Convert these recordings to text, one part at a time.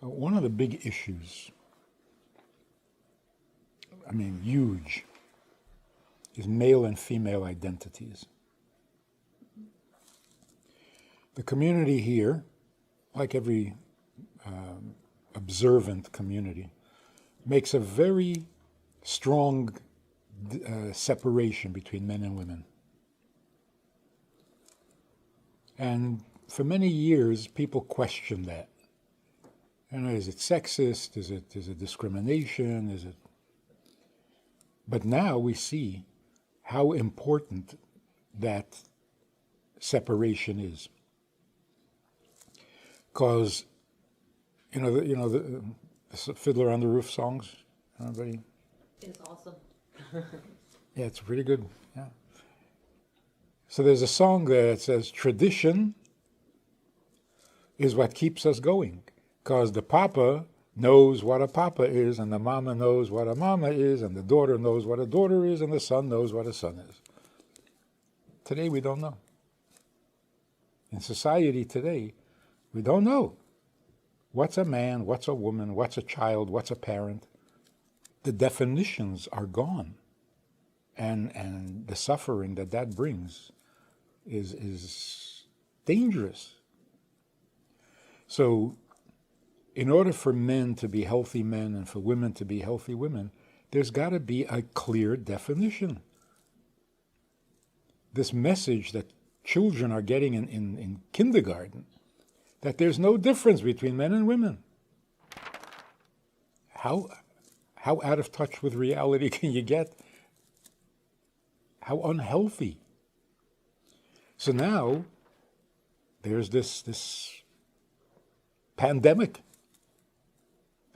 One of the big issues, huge, is male and female identities. The community here, like every observant community, makes a very strong separation between men and women. And for many years, people questioned that. Is it sexist? Is it discrimination? But now we see how important that separation is. Because, the Fiddler on the Roof songs, everybody? It's awesome. Yeah, it's pretty good, yeah. So there's a song there that says, tradition is what keeps us going. Because the papa knows what a papa is, and the mama knows what a mama is, and the daughter knows what a daughter is, and the son knows what a son is. Today we don't know. In society today, we don't know. What's a man, what's a woman, what's a child, what's a parent? The definitions are gone. And the suffering that brings is dangerous. So, in order for men to be healthy men and for women to be healthy women, there's got to be a clear definition. This message that children are getting in kindergarten, that there's no difference between men and women. How out of touch with reality can you get? How unhealthy. So now, there's this pandemic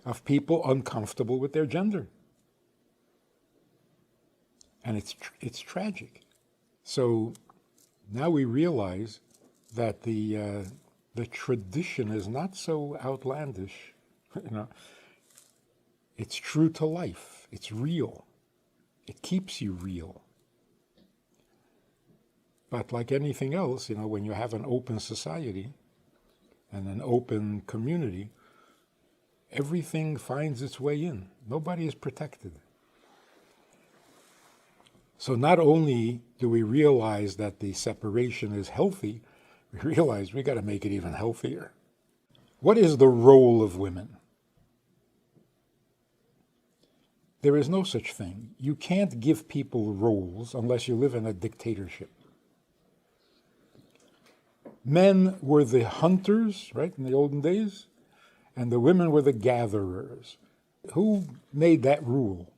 of people uncomfortable with their gender. And it's tragic. So now we realize that the tradition is not so outlandish. It's true to life. It's real. It keeps you real. But like anything else, when you have an open society and an open community, everything finds its way in. Nobody is protected. So not only do we realize that the separation is healthy, we realize we got to make it even healthier. What is the role of women? There is no such thing. You can't give people roles unless you live in a dictatorship. Men were the hunters, right, in the olden days, and the women were the gatherers. Who made that rule?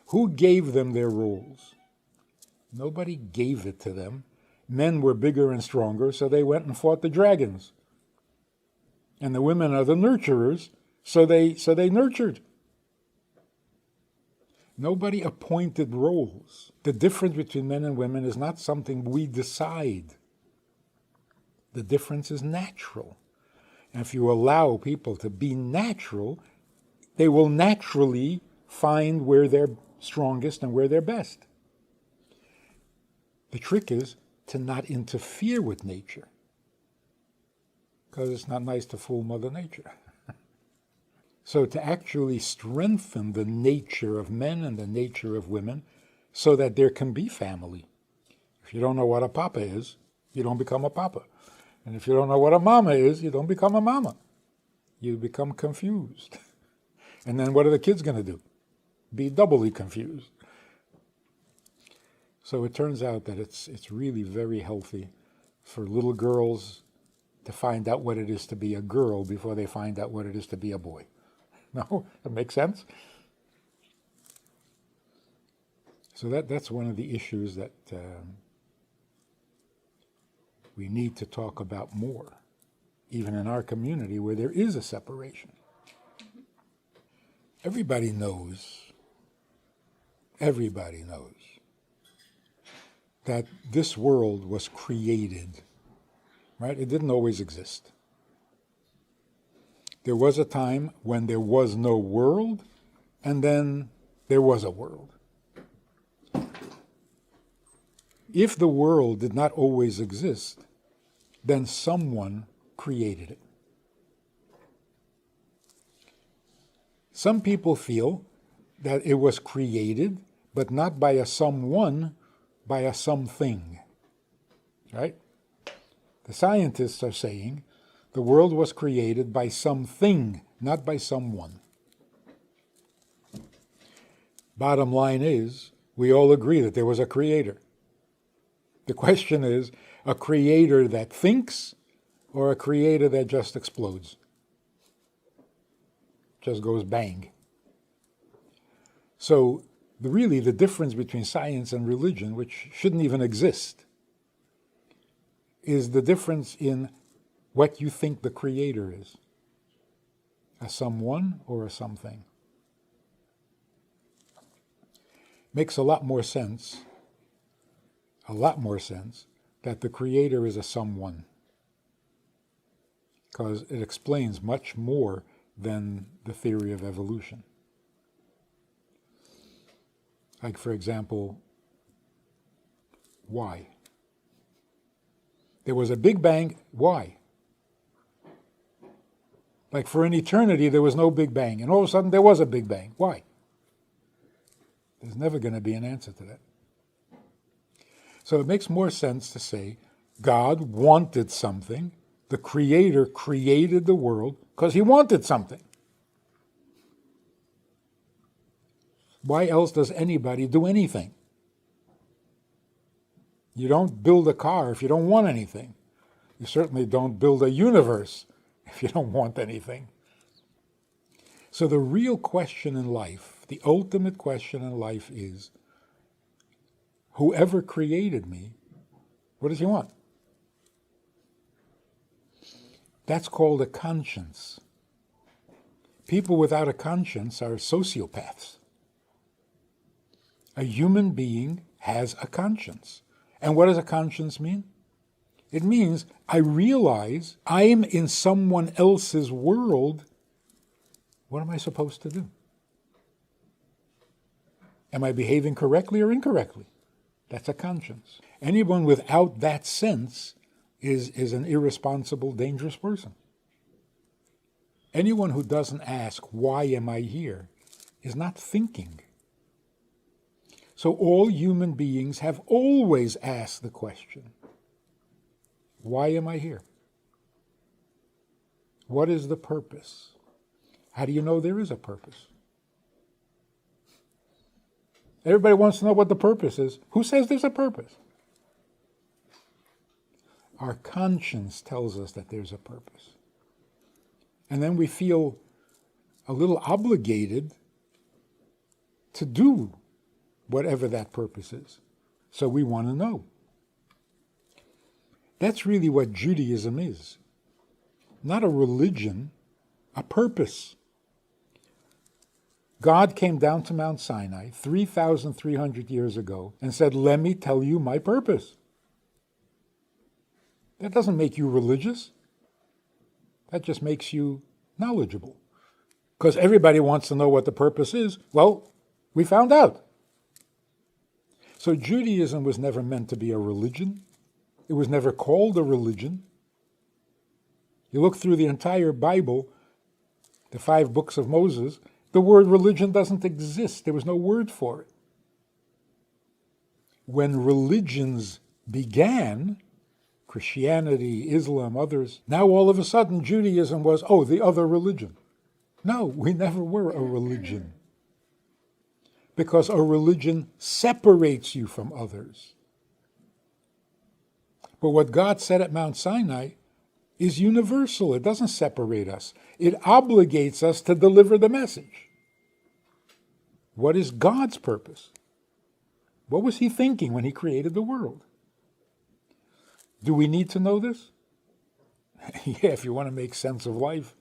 Who gave them their roles? Nobody gave it to them. Men were bigger and stronger, so they went and fought the dragons. And the women are the nurturers, so they nurtured. Nobody appointed roles. The difference between men and women is not something we decide. The difference is natural. And if you allow people to be natural, they will naturally find where they're strongest and where they're best. The trick is to not interfere with nature, because it's not nice to fool Mother Nature. So to actually strengthen the nature of men and the nature of women so that there can be family. If you don't know what a papa is, you don't become a papa. And if you don't know what a mama is, you don't become a mama. You become confused. And then what are the kids going to do? Be doubly confused. So it turns out that it's really very healthy for little girls to find out what it is to be a girl before they find out what it is to be a boy. No? That makes sense? So that's one of the issues that we need to talk about more, even in our community where there is a separation. Everybody knows that this world was created, right? It didn't always exist. There was a time when there was no world, and then there was a world. If the world did not always exist, then someone created it. Some people feel that it was created, but not by a someone, by a something. Right? The scientists are saying the world was created by something, not by someone. Bottom line is, we all agree that there was a creator. The question is, a creator that thinks or a creator that just explodes? Just goes bang. So really the difference between science and religion, which shouldn't even exist, is the difference in what you think the creator is. A someone or a something. Makes a lot more sense that the creator is a someone, because it explains much more than the theory of evolution. Like, for example, why? There was a Big Bang, why? Like for an eternity there was no Big Bang, and all of a sudden there was a Big Bang. Why? There's never going to be an answer to that. So it makes more sense to say God wanted something, the Creator created the world because he wanted something. Why else does anybody do anything? You don't build a car if you don't want anything. You certainly don't build a universe if you don't want anything. So the real question in life, the ultimate question in life is, whoever created me, what does he want? That's called a conscience. People without a conscience are sociopaths. A human being has a conscience. And what does a conscience mean? It means I realize I'm in someone else's world. What am I supposed to do? Am I behaving correctly or incorrectly? That's a conscience. Anyone without that sense is an irresponsible, dangerous person. Anyone who doesn't ask, why am I here, is not thinking. So all human beings have always asked the question, why am I here? What is the purpose? How do you know there is a purpose? Everybody wants to know what the purpose is. Who says there's a purpose? Our conscience tells us that there's a purpose. And then we feel a little obligated to do whatever that purpose is. So we want to know. That's really what Judaism is. Not a religion, a purpose. God came down to Mount Sinai 3,300 years ago and said, let me tell you my purpose. That doesn't make you religious. That just makes you knowledgeable. Because everybody wants to know what the purpose is. Well, we found out. So Judaism was never meant to be a religion. It was never called a religion. You look through the entire Bible, the 5 books of Moses, the word religion doesn't exist. There was no word for it. When religions began, Christianity, Islam, others, now all of a sudden Judaism was, the other religion. No, we never were a religion. Because a religion separates you from others. But what God said at Mount Sinai is universal. It doesn't separate us. It obligates us to deliver the message. What is God's purpose? What was he thinking when he created the world? Do we need to know this? Yeah, if you want to make sense of life.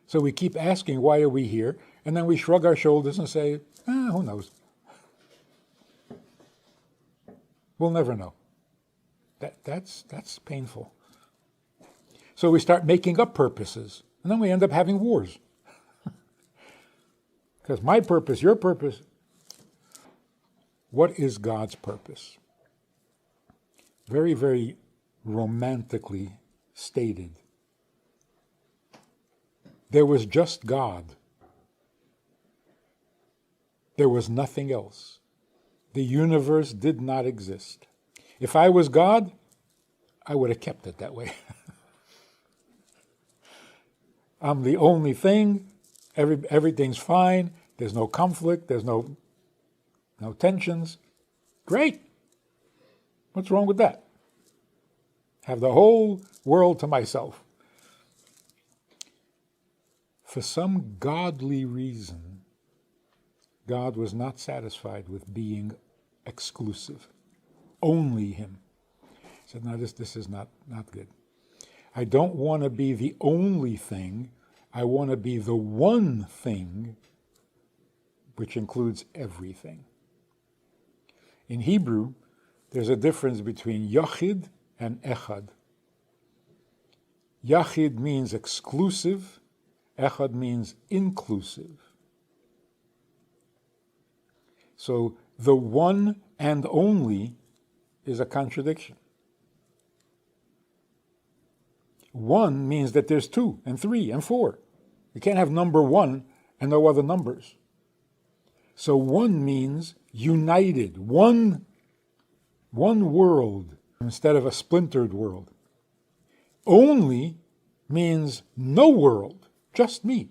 So we keep asking, why are we here? And then we shrug our shoulders and say, who knows? We'll never know. That's painful. So we start making up purposes, and then we end up having wars. Because my purpose, your purpose. What is God's purpose? Very, very romantically stated. There was just God. There was nothing else. The universe did not exist. If I was God, I would have kept it that way. I'm the only thing. Everything's fine. There's no conflict. There's no tensions. Great. What's wrong with that? Have the whole world to myself. For some godly reason, God was not satisfied with being exclusive. Only him. He said, no, this is not good. I don't want to be the only thing. I want to be the one thing, which includes everything. In Hebrew, there's a difference between Yachid and Echad. Yachid means exclusive, Echad means inclusive. So the one and only is a contradiction. One means that there's 2 and 3 and 4. You can't have number 1 and no other numbers. So one means united, one world instead of a splintered world. Only means no world, just me.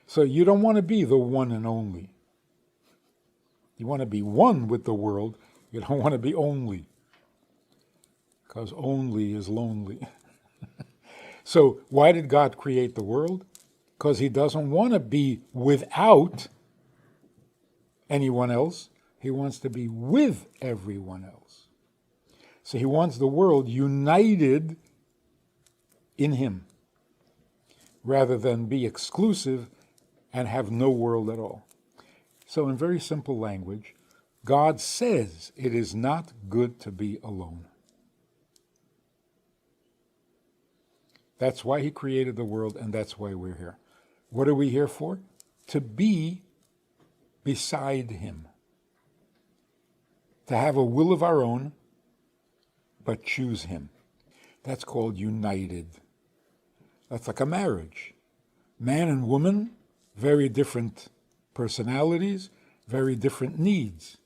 So you don't want to be the one and only. You want to be one with the world. You don't want to be only. Because only is lonely. So why did God create the world? Because he doesn't want to be without anyone else. He wants to be with everyone else. So he wants the world united in him, rather than be exclusive and have no world at all. So in very simple language, God says it is not good to be alone. That's why he created the world, and that's why we're here. What are we here for? To be beside him. To have a will of our own, but choose him. That's called united. That's like a marriage. Man and woman, very different personalities, very different needs,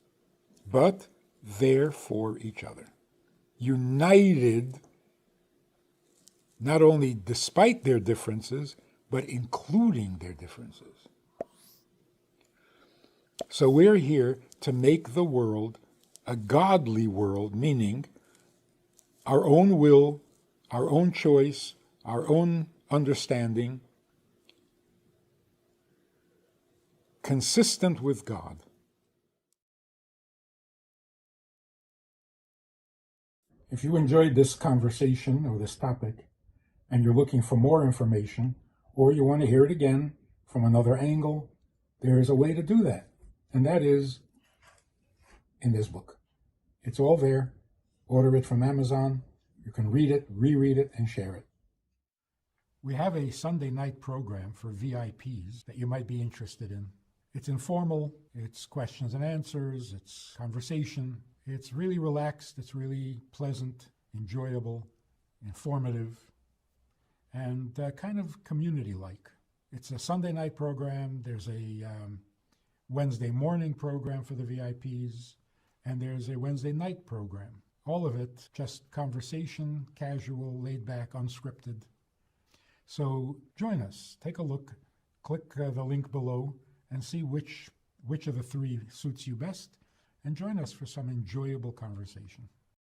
but there for each other. United, not only despite their differences, but including their differences. So we're here to make the world a godly world, meaning our own will, our own choice, our own understanding, consistent with God. If you enjoyed this conversation or this topic, and you're looking for more information, or you want to hear it again from another angle, there is a way to do that. And that is in this book. It's all there. Order it from Amazon. You can read it, reread it, and share it. We have a Sunday night program for VIPs that you might be interested in. It's informal, it's questions and answers, it's conversation. It's really relaxed, it's really pleasant, enjoyable, informative, and kind of community-like. It's a Sunday night program, there's a Wednesday morning program for the VIPs, and there's a Wednesday night program. All of it just conversation, casual, laid back, unscripted. So join us, take a look, click the link below, and see which of the 3 suits you best, and join us for some enjoyable conversation.